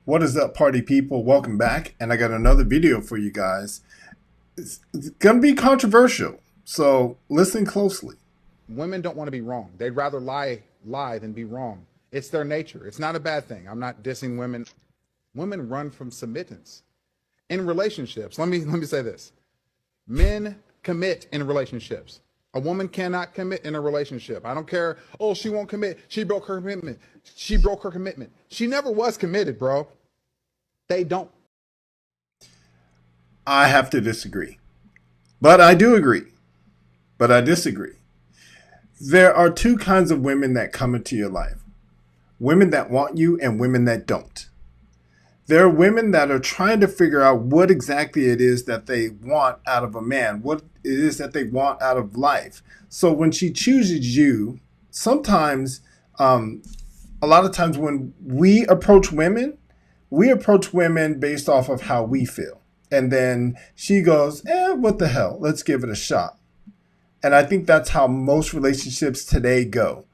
What is up, party people? Welcome back. And I got another video for you guys. It's going to be controversial, so listen closely. Women don't want to be wrong. They'd rather lie than be wrong. It's their nature. It's not a bad thing. I'm not dissing women. Women run from submittance. In relationships, let me say this. Men commit in relationships. A woman cannot commit in a relationship. I don't care. Oh, she won't commit. She broke her commitment. She broke her commitment. She never was committed, bro. They don't. I have to disagree. But I do agree. But I disagree. There are two kinds of women that come into your life. Women that want you and women that don't. There are women that are trying to figure out what exactly it is that they want out of a man, what it is that they want out of life. So when she chooses you, sometimes, a lot of times when we approach women based off of how we feel. And then she goes, what the hell? Let's give it a shot. And I think that's how most relationships today go.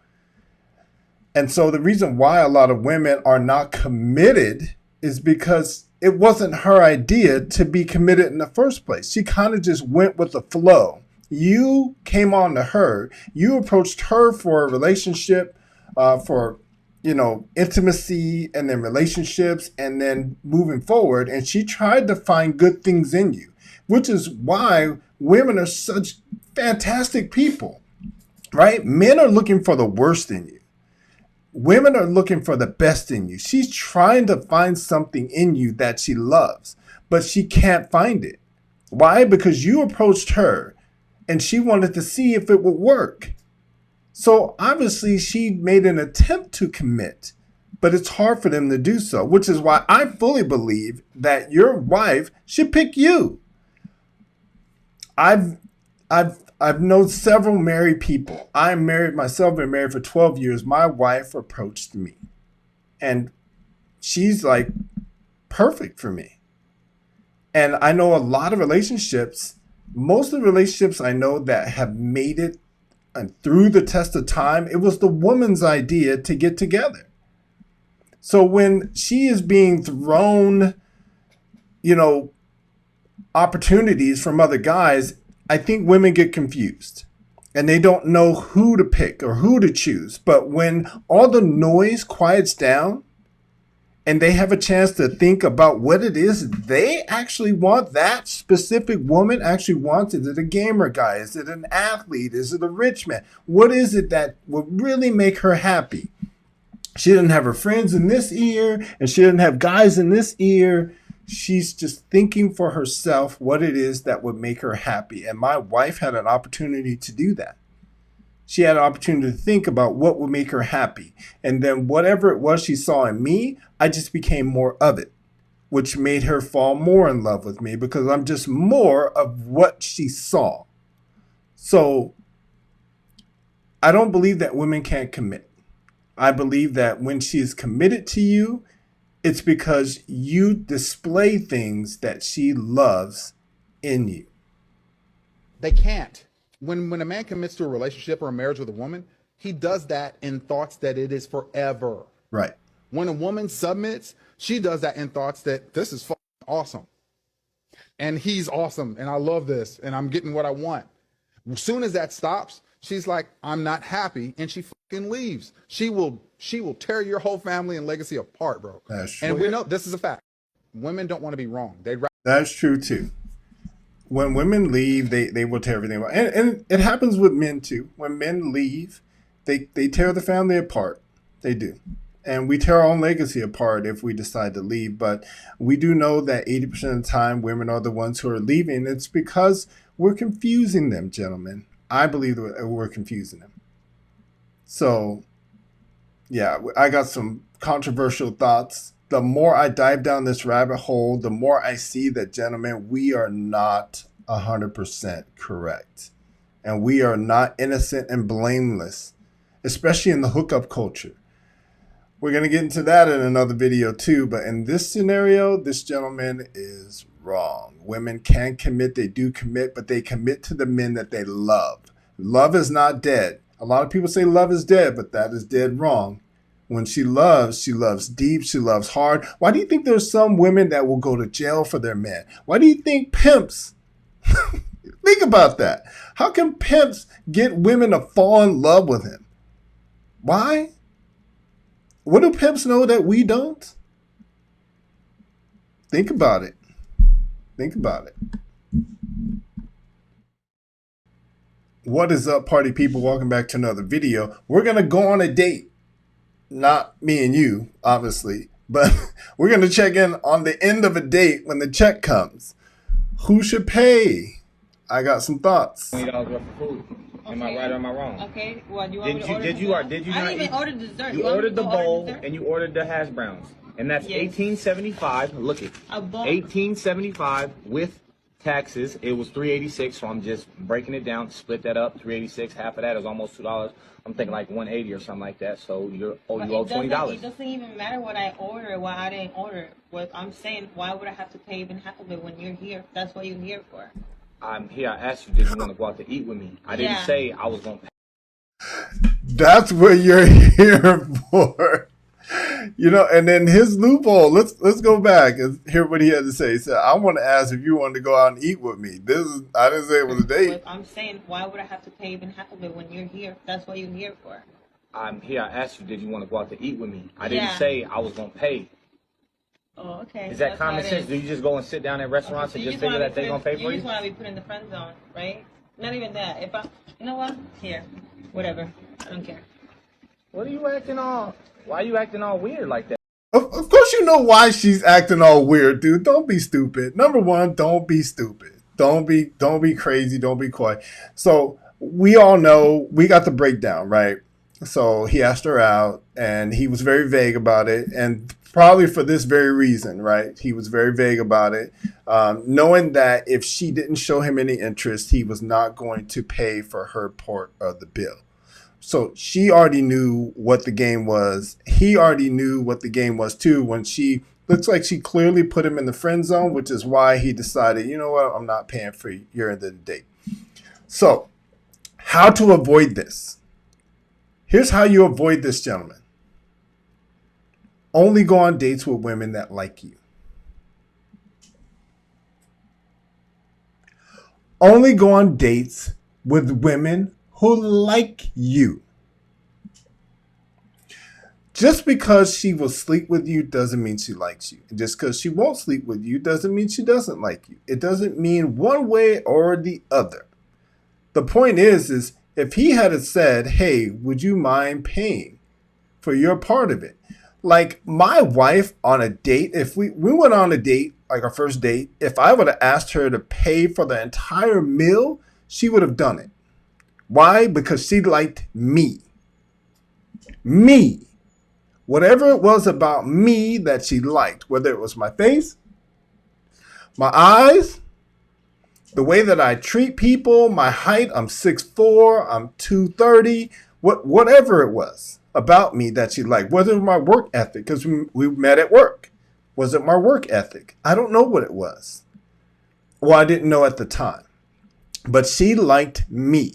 And so the reason why a lot of women are not committed is because it wasn't her idea to be committed in the first place. She kind of just went with the flow. You came on to her. You approached her for a relationship, for intimacy, and then relationships, and then moving forward. And she tried to find good things in you, which is why women are such fantastic people, right? Men are looking for the worst in you. Women are looking for the best in you. She's trying to find something in you that she loves, but she can't find it. Why? Because you approached her and she wanted to see if it would work. So obviously she made an attempt to commit, but it's hard for them to do so, which is why I fully believe that your wife should pick you. I've known several married people. I'm married myself, been married for 12 years. My wife approached me and she's like perfect for me. And I know a lot of relationships, most of the relationships I know that have made it and through the test of time, it was the woman's idea to get together. So when she is being thrown, opportunities from other guys, I think women get confused and they don't know who to pick or who to choose. But when all the noise quiets down and they have a chance to think about what it is they actually want, that specific woman actually wants, is it a gamer guy? Is it an athlete? Is it a rich man? What is it that will really make her happy? She didn't have her friends in this ear and she didn't have guys in this ear. She's just thinking for herself what it is that would make her happy. And my wife had an opportunity to do that. She had an opportunity to think about what would make her happy. And then whatever it was she saw in me, I just became more of it, which made her fall more in love with me because I'm just more of what she saw. So I don't believe that women can't commit. I believe that when she is committed to you, it's because you display things that she loves in you. They can't. When a man commits to a relationship or a marriage with a woman, he does that in thoughts that it is forever. Right. When a woman submits, she does that in thoughts that this is fucking awesome. And he's awesome. And I love this. And I'm getting what I want. As soon as that stops, she's like, I'm not happy. And she fucking leaves. She will tear your whole family and legacy apart, bro. That's true. And we know this is a fact. Women don't want to be wrong. That's true too. When women leave, they will tear everything apart. And it happens with men too. When men leave, they tear the family apart. They do. And we tear our own legacy apart if we decide to leave. But we do know that 80% of the time, women are the ones who are leaving. It's because we're confusing them, gentlemen. I believe that we're confusing them. So, yeah, I got some controversial thoughts. The more I dive down this rabbit hole, the more I see that, gentlemen, we are not 100% correct. And we are not innocent and blameless, especially in the hookup culture. We're going to get into that in another video too. But in this scenario, this gentleman is wrong. Women can commit. They do commit, but they commit to the men that they love. Love is not dead. A lot of people say love is dead, but that is dead wrong. When she loves deep, she loves hard. Why do you think there's some women that will go to jail for their men? Why do you think pimps, think about that. How can pimps get women to fall in love with him? Why? What do pimps know that we don't? Think about it. Think about it. What is up, party people? Welcome back to another video. We're going to go on a date. Not me and you, obviously, but we're going to check in on the end of a date when the check comes. Who should pay? I got some thoughts. $20 worth of food. Am I right or am I wrong? Okay. What, you want me to order did you dessert? did you I not didn't even eat? order dessert. You want ordered me the to order bowl dessert? and you ordered the hash browns. And that's Yes. $18.75. Look it. A bowl. $18.75 with taxes. It was $3.86, so I'm just breaking it down, split that up. $3.86, half of that is almost $2. I'm thinking like $1.80 or something like that. So you owe $20. It doesn't even matter what I order, what I didn't order. What I'm saying, why would I have to pay even half of it when you're here? That's what you're here for. I'm here. I asked you, did you want to go out to eat with me? I didn't Yeah. say I was going to pay. That's what you're here for. You know, and then his loophole. Let's go back and hear what he had to say. He said, I want to ask if you wanted to go out and eat with me. I didn't say it was a date. I'm saying, why would I have to pay even half of it when you're here? That's what you're here for. I'm here. I asked you, did you want to go out to eat with me? I didn't Yeah. say I was going to pay. Oh, okay. Is that That's common how it sense? is. Do you just go and sit down at restaurants Okay, and so just you figure wanna that they're be going to put pay in- for You you? just want to be put in the friend zone, right? Not even that. You know what? Here. Whatever. I don't care. What are you acting all? Why are you acting all weird like that? Of course you know why she's acting all weird, dude. Don't be stupid. Number one, don't be stupid. Don't be crazy. Don't be quiet. So we all know, we got the breakdown, right? So he asked her out and he was very vague about it. And probably for this very reason, right? He was very vague about it. Knowing that if she didn't show him any interest, he was not going to pay for her part of the bill. So she already knew what the game was. He already knew what the game was too. When she looks like she clearly put him in the friend zone, which is why he decided, you know what, I'm not paying for your end of the date. So how to avoid this? Here's how you avoid this, gentlemen. Only go on dates with women that like you. Only go on dates with women who like you. Just because she will sleep with you doesn't mean she likes you. And just because she won't sleep with you doesn't mean she doesn't like you. It doesn't mean one way or the other. The point is if he had said, hey, would you mind paying for your part of it? Like my wife on a date, if we went on a date, like our first date, if I would have asked her to pay for the entire meal, she would have done it. Why? Because she liked me. Me. Whatever it was about me that she liked, whether it was my face, my eyes, the way that I treat people, my height, I'm 6'4", I'm 230, whatever it was about me that she liked, whether it was my work ethic, because we met at work. Was it my work ethic? I don't know what it was. Well, I didn't know at the time. But she liked me.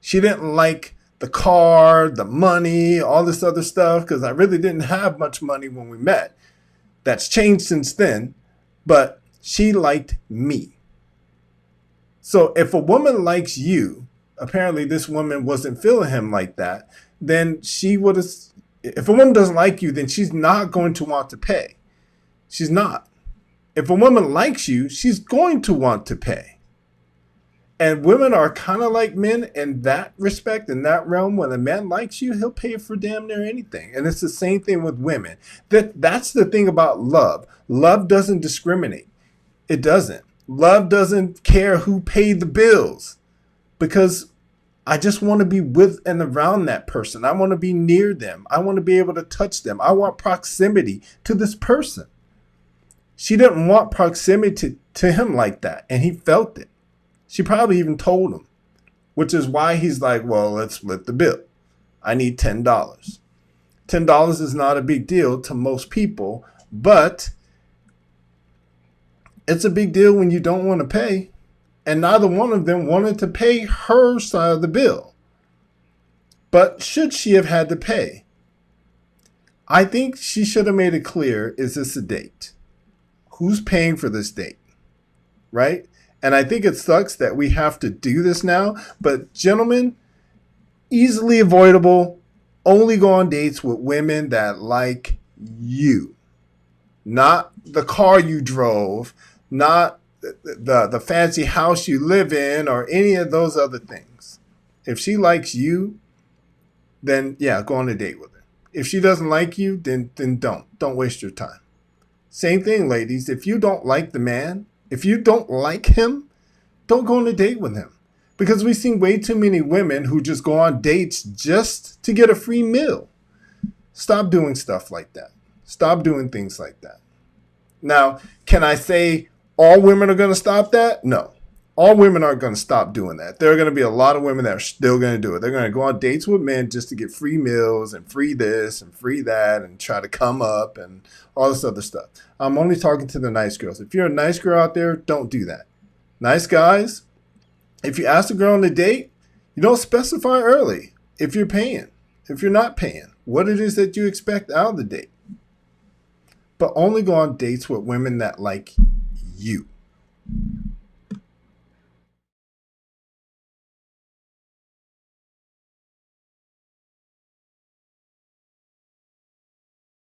She didn't like the car, the money, all this other stuff, because I really didn't have much money when we met. That's changed since then, but she liked me. So if a woman likes you, apparently this woman wasn't feeling him like that, then she would have, if a woman doesn't like you, then she's not going to want to pay. She's not. If a woman likes you, she's going to want to pay. And women are kind of like men in that respect, in that realm. When a man likes you, he'll pay for damn near anything. And it's the same thing with women. That's the thing about love. Love doesn't discriminate. It doesn't. Love doesn't care who paid the bills, because I just want to be with and around that person. I want to be near them. I want to be able to touch them. I want proximity to this person. She didn't want proximity to him like that, and he felt it. She probably even told him, which is why he's like, well, let's split the bill. I need $10. $10 is not a big deal to most people, but it's a big deal when you don't want to pay. And neither one of them wanted to pay her side of the bill. But should she have had to pay? I think she should have made it clear, is this a date? Who's paying for this date? Right? And I think it sucks that we have to do this now. But gentlemen, easily avoidable. Only go on dates with women that like you. Not the car you drove, not the fancy house you live in, or any of those other things. If she likes you, then yeah, go on a date with her. If she doesn't like you, then don't. Don't waste your time. Same thing, ladies. If you don't like the man, if you don't like him, don't go on a date with him. Because we've seen way too many women who just go on dates just to get a free meal. Stop doing stuff like that. Stop doing things like that. Now, can I say all women are going to stop that? No. All women aren't going to stop doing that. There are going to be a lot of women that are still going to do it. They're going to go on dates with men just to get free meals and free this and free that and try to come up and all this other stuff. I'm only talking to the nice girls. If you're a nice girl out there, don't do that. Nice guys, if you ask a girl on a date, you don't specify early if you're paying, if you're not paying, what it is that you expect out of the date. But only go on dates with women that like you.